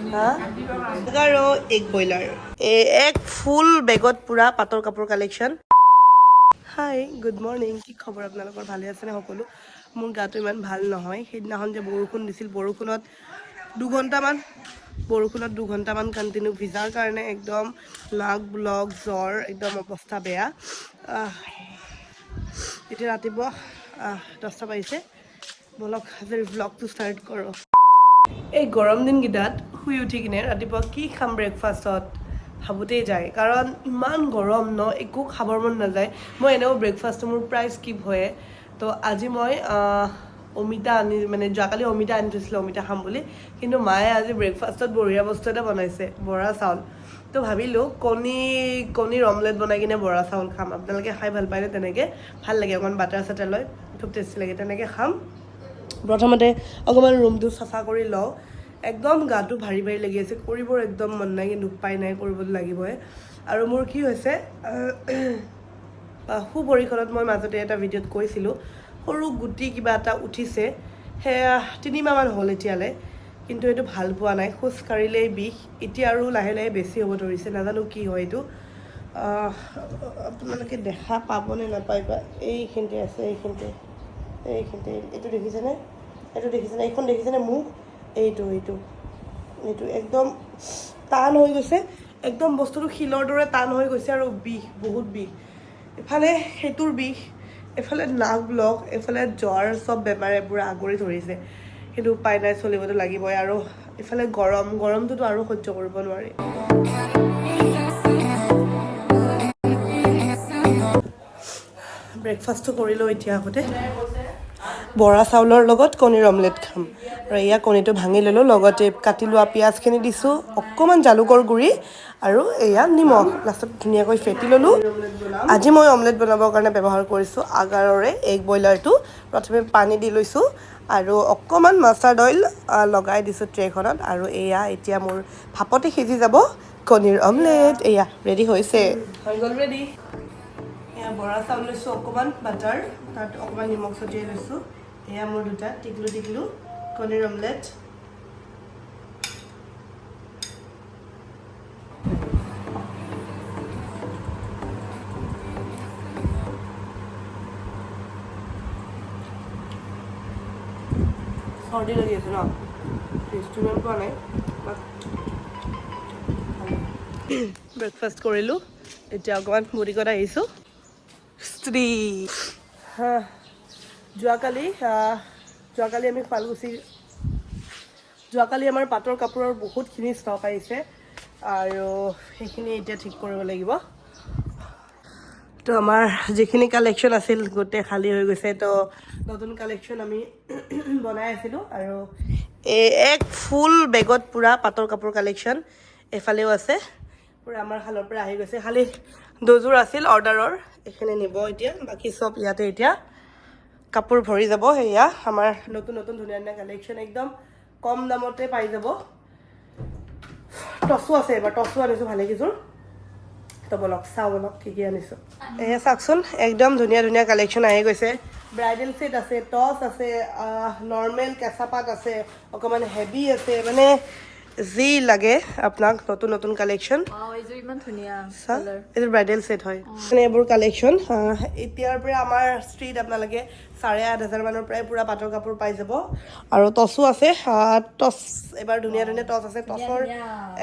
আৰু egg broiler এক ফুল বেগত পুৰা পাটৰ কাপোৰ কালেকশ্যন হাই গুড মৰ্ণিং কি খবৰ আপোনালোকৰ ভালে আছেনে সকলো মোৰ গাটো ইমান ভাল নহয় সেইদিনাখন যে বৰষুণ দিছিল বৰষুণত দুঘণ্টামান কণ্টিনিউ ভিজাৰ কাৰণে একদম নাক ব্লক জ্বৰ একদম অৱস্থা বেয়া এতিয়া ৰাতিপুৱা 10টা বাজিছে বলক আজিৰ ব্লগটো ষ্টাৰ্ট কৰোঁ এই গৰম দিনকেইটাত শুই উঠি কিনে ৰাতিপুৱা কি খাম ব্ৰেকফাষ্টত ভাবোঁতেই যায় কাৰণ ইমান গৰম ন একো খাবৰ মন নাযায় মই এনেও ব্ৰেকফাষ্টটো মোৰ প্ৰায় স্কিপ হয়ে তো আজি মই অমিতা আনি মানে যোৱাকালি অমিতা আনি থৈছিলোঁ অমিতা খাম বুলি কিন্তু মায়ে আজি ব্ৰেকফাষ্টত বঢ়িয়া বস্তু এটা বনাইছে বৰা চাউল তো ভাবিলোঁ কণীৰ অমলেট বনাই কিনে বৰা চাউল খাম আপোনালোকে খাই ভাল পায়নে তেনেকৈ ভাল লাগে অকণমান বাটাৰ চাটাৰ লৈ খুব টেষ্টি লাগে তেনেকৈ খাম প্ৰথমতে অকণমান ৰুমটো চাফা কৰি লওঁ একদম গাটো ভাৰী ভাৰী লাগি আছে কৰিবৰ একদম মন নাই কিন্তু উপায় নাই কৰিবতো লাগিবই আৰু মোৰ কি হৈছে সুপৰিখনত মই মাজতে এটা ভিডিঅ'ত কৈছিলোঁ সৰু গুটি কিবা এটা উঠিছে সেয়া 3 মাহমান হ'ল এতিয়ালৈ কিন্তু এইটো ভাল পোৱা নাই খোজ কাঢ়িলেই বিষ এতিয়া আৰু লাহে লাহে বেছি হ'ব ধৰিছে নাজানো কি হয় এইটো আপোনালোকে দেখা পাবনে নাপায় বা এইখিনিতে আছে এইখিনিতে এইটো দেখিছেনে এইখন দেখিছেনে মোক এইটো একদম টান হৈ গৈছে একদম বস্তুটো শিলৰ দৰে টান হৈ গৈছে আৰু বিষ বহুত বিষ এফালে সেইটোৰ বিষ এফালে নাক ব্লক এফালে জ্বৰ চব বেমাৰে পূৰা আগুৰি ধৰিছে কিন্তু উপায় নাই চলিবতো লাগিবই আৰু এফালে গৰমটোতো আৰু সহ্য কৰিব নোৱাৰি ব্ৰেকফাষ্টটো কৰিলোঁ এতিয়া আগতে বৰা চাউলৰ লগত কণীৰ অমলেট খাম আৰু এয়া কণীটো ভাঙি ল'লোঁ লগতে কাটি লোৱা পিঁয়াজখিনি দিছোঁ অকণমান জালুকৰ গুড়ি আৰু এয়া নিমখ লাষ্টত ধুনীয়াকৈ ফেটি ল'লোঁ আজি মই অমলেট বনাবৰ কাৰণে ব্যৱহাৰ কৰিছোঁ আগাৰৰে এগ বইলাৰটো প্ৰথমে পানী দি লৈছোঁ আৰু অকণমান মাষ্টাৰ্ড অইল লগাই দিছোঁ ট্ৰেখনত আৰু এয়া এতিয়া মোৰ ভাপতে সিজি যাব কণীৰ অমলেট এয়া ৰেডি হৈছে হৈ গ'ল ৰেডি এয়া বৰা চাউল লৈছোঁ অকণমান বাটাৰ তাত অকণমান নিমখ ছটিয়াই লৈছোঁ এয়া মোৰ দুটা টিকলু কণীৰ অমলেট চৰ্দি লাগি আছে ন টেষ্টটো ইমান পোৱা নাই ব্ৰেকফাষ্ট কৰিলোঁ এতিয়া অকণমান মুড়িকত আহিছোঁ স্ত্ৰী যোৱাকালি আমি যোৱাকালি আমাৰ পাটৰ কাপোৰৰ বহুতখিনি ষ্টক আহিছে আৰু সেইখিনি এতিয়া ঠিক কৰিব লাগিব তো আমাৰ যিখিনি কালেকশ্যন আছিল গোটেই খালী হৈ গৈছে তো নতুন কালেকশ্যন আমি বনাই আছিলোঁ আৰু এক ফুল বেগত পূৰা পাটৰ কাপোৰ কালেকশ্যন এফালেও আছে পূৰা আমাৰ শালৰ পৰা আহি গৈছে খালি দুযোৰ আছিল অৰ্ডাৰৰ এইখিনি নিব এতিয়া বাকী চব ইয়াতে এতিয়া কাপোৰ ভৰি যাব সেয়া আমাৰ নতুন ধুনীয়া কালেকশ্যন একদম কম দামতে পাই যাব টচো আছে এবাৰ টচো আনিছোঁ ভালেকেইযোৰ তো বলক কি আনিছোঁ এয়া চাওকচোন একদম ধুনীয়া কালেকশ্যন আহি গৈছে ব্ৰাইডেল ছেট আছে টচ আছে নৰ্মেল কেঁচা পাত আছে অকণমান হেভি আছে মানে যি লাগে আপোনাক নতুন কালেকশ্যন এইটো ব্ৰাইডেল ছেট হয় মানে এইবোৰ কালেকশ্যন এতিয়াৰ পৰা আমাৰ ষ্ট্ৰীট আপোনালোকে 8,500 মানৰ পৰাই পূৰা পাটৰ কাপোৰ পাই যাব আৰু টচো আছে টচ এবাৰ ধুনীয়া টচ আছে টচৰ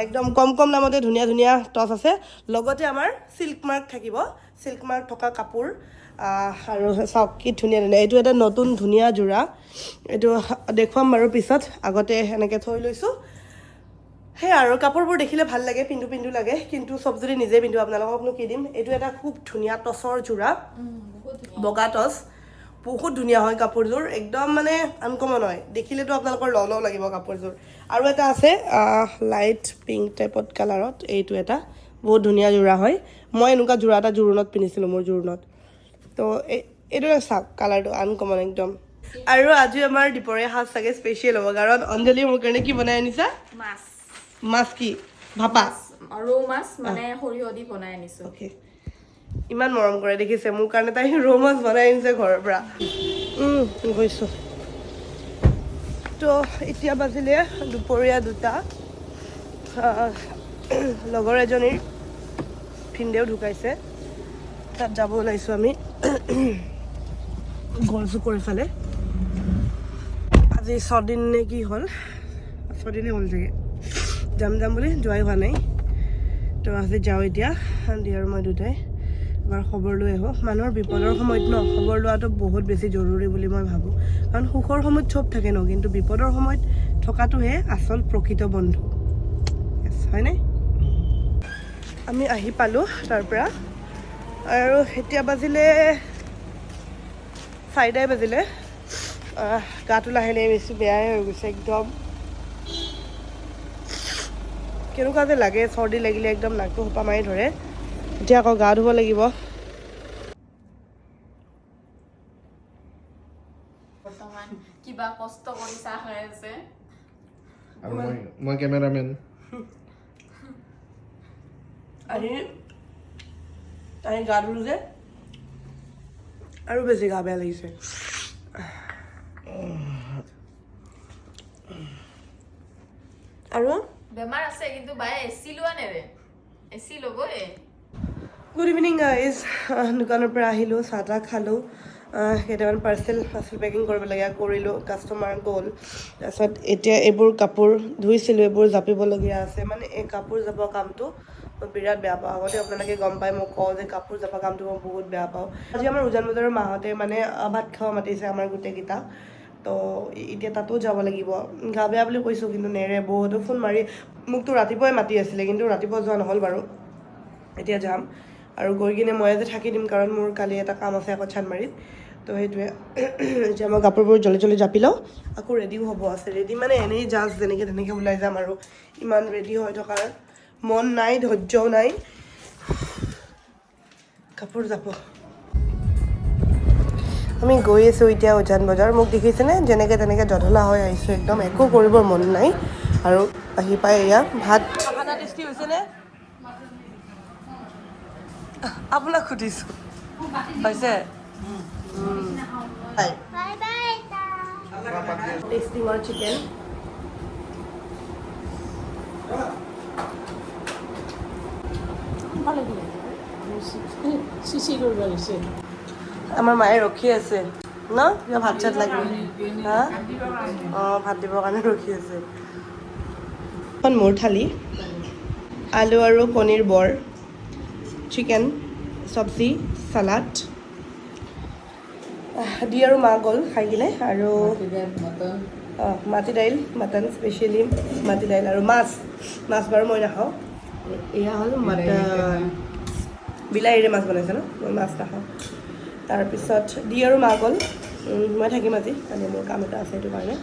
একদম কম দামতে ধুনীয়া টচ আছে লগতে আমাৰ চিল্ক মাৰ্ক থাকিব চিল্ক মাৰ্ক থকা কাপোৰ আৰু চাওক কি ধুনীয়া এইটো এটা নতুন ধুনীয়া যোৰা এইটো দেখুৱাম বাৰু পিছত আগতে এনেকৈ থৈ লৈছোঁ সেই আৰু কাপোৰবোৰ দেখিলে ভাল লাগে পিন্ধো লাগে কিন্তু চব যদি নিজে পিন্ধো আপোনালোককনো কি দিম এইটো এটা খুব ধুনীয়া টচৰ যোৰা বগা টচ বহুত ধুনীয়া হয় কাপোৰযোৰ একদম মানে আনকমন হয় দেখিলেতো আপোনালোকৰ লও লাগিব কাপোৰযোৰ আৰু এটা আছে লাইট পিংক টাইপত কালাৰত এইটো এটা বহুত ধুনীয়া যোৰা হয় মই এনেকুৱা যোৰা এটা জোৰোণত পিন্ধিছিলোঁ মোৰ জোৰোণত তো এইটো চাওক কালাৰটো আনকমন একদম আৰু আজি আমাৰ দুপৰীয়া সাজ চাগে স্পেচিয়েল হ'ব কাৰণ অঞ্জলি মোৰ কাৰণে কি বনাই আনিছা মাছ কি ভাপা ৰৌ মাছ মানে সৰিয়হ দি বনাই আনিছো ওকে ইমান মৰম কৰে দেখিছে মোৰ কাৰণে তাই ৰৌ মাছ বনাই আনিছে ঘৰৰ পৰা গৈছোঁ তো এতিয়া বাজিলে দুপৰীয়া 2টা লগৰ এজনীৰ ভিনদেউ ঢুকাইছে, তাত যাব ওলাইছোঁ আমি গলচুকৰ ফালে। আজি 6 দিন নে কি হ'ল, 6 দিনেই হ'ল চাগে, যাম বুলি যোৱাই হোৱা নাই। তো আজি যাওঁ এতিয়া, শান্তি আৰু মই দুটাই এবাৰ খবৰ লৈ আহোঁ। মানুহৰ বিপদৰ সময়ত ন খবৰ লোৱাটো বহুত বেছি জৰুৰী বুলি মই ভাবোঁ, কাৰণ সুখৰ সময়ত চব থাকে ন, কিন্তু বিপদৰ সময়ত থকাটোহে আচল প্ৰকৃত বন্ধু, হয়নে? আমি আহি পালোঁ তাৰ পৰা, আৰু এতিয়া বাজিলে 4টাই বাজিলে। গাটো লাহে লাহে বেছি বেয়াই হৈ গৈছে একদম। কেনেকুৱা যে লাগে, চৰ্দি লাগিলে একদম নাকটো সোপা মাৰি ধৰে। এতিয়া আকৌ গা ধুব লাগিব। বৰ্তমান কিবা কষ্ট কৰি চাহ খাই আছে। আৰু মই কেমেৰামেন। আহি গা ধুলোঁ যে আৰু বেছি গা বেয়া লাগিছে। আৰু বেমাৰ আছে কিন্তু বায়ে এচি লোৱা নেৰে, এচি ল'বই। Good evening guys. দোকানৰ পৰা আহিলোঁ, চাহ তাহ খালোঁ, কেইটামান পাৰ্চেল পেকিং কৰিব লাগে কৰিলোঁ, কাষ্টমাৰ গ'ল। তাৰপিছত এতিয়া এইবোৰ কাপোৰ ধুইছিলোঁ, এইবোৰ জাপিবলগীয়া আছে। মানে এই কাপোৰ জাপা কামটো মই বিৰাট বেয়া পাওঁ। আগতে আপোনালোকে গম পায়, মই কওঁ যে কাপোৰ জাপা কামটো মই বহুত বেয়া পাওঁ। আজি আমাৰ উজান বজাৰৰ মাহঁতে মানে ভাত খাব মাতিছে আমাৰ গোটেইকেইটা, তো এতিয়া তাতো যাব লাগিব। গা বেয়া বুলি কৈছোঁ কিন্তু নেৰে, বহুতো ফোন মাৰি মোকতো ৰাতিপুৱাই মাতি আছিলে, কিন্তু ৰাতিপুৱা যোৱা নহ'ল বাৰু। এতিয়া যাম আৰু গৈ কিনে মই আজি থাকি দিম, কাৰণ মোৰ কালি এটা কাম আছে আকৌ চানমাৰীত। তো সেইটোৱে। এতিয়া মই কাপোৰবোৰ জলদি জাপি লওঁ, আকৌ ৰেডিও হ'ব আছে। ৰেডি মানে এনেই জাষ্ট যেনেকৈ তেনেকৈ ওলাই যাম আৰু, ইমান ৰেডি হৈ থকাৰ মন নাই, ধৈৰ্যও নাই। কাপোৰ জাপো। আমি গৈ আছোঁ এতিয়া উজান বজাৰ। মোক দেখিছেনে, যেনেকৈ তেনেকৈ জধলা হৈ আহিছোঁ, একদম একো কৰিবৰ মন নাই। আৰু আহি পাই এয়া ভাত। খানা টেষ্টি হৈছেনে? আপোনাক সুধিছোঁ, হৈছে? টেষ্টি মোৰ চিকেন। আমাৰ মায়ে ৰখি আছে ন, কিবা ভাত চাত লাগিব। হা? অঁ, ভাত দিবৰ কাৰণে ৰখি আছে। এখন মোৰ থালি, আলু আৰু কণীৰ বৰ, চিকেন, চব্জি, চালাড দি আৰু মা গ'ল খাই কিনে। আৰু মাটি দাইল, মাটন, স্পেচিয়েলি মাটি দাইল আৰু মাছ বাৰু মই নাখাওঁ। এয়া হ'ল মাটন, বিলাহীৰে মাছ বনাইছে ন, মই মাছ নাখাওঁ। তাৰপিছত দি আৰু মা গ'ল, মই থাকিম আজি, মানে মোৰ কাম এটা আছে সেইটো কাৰণে।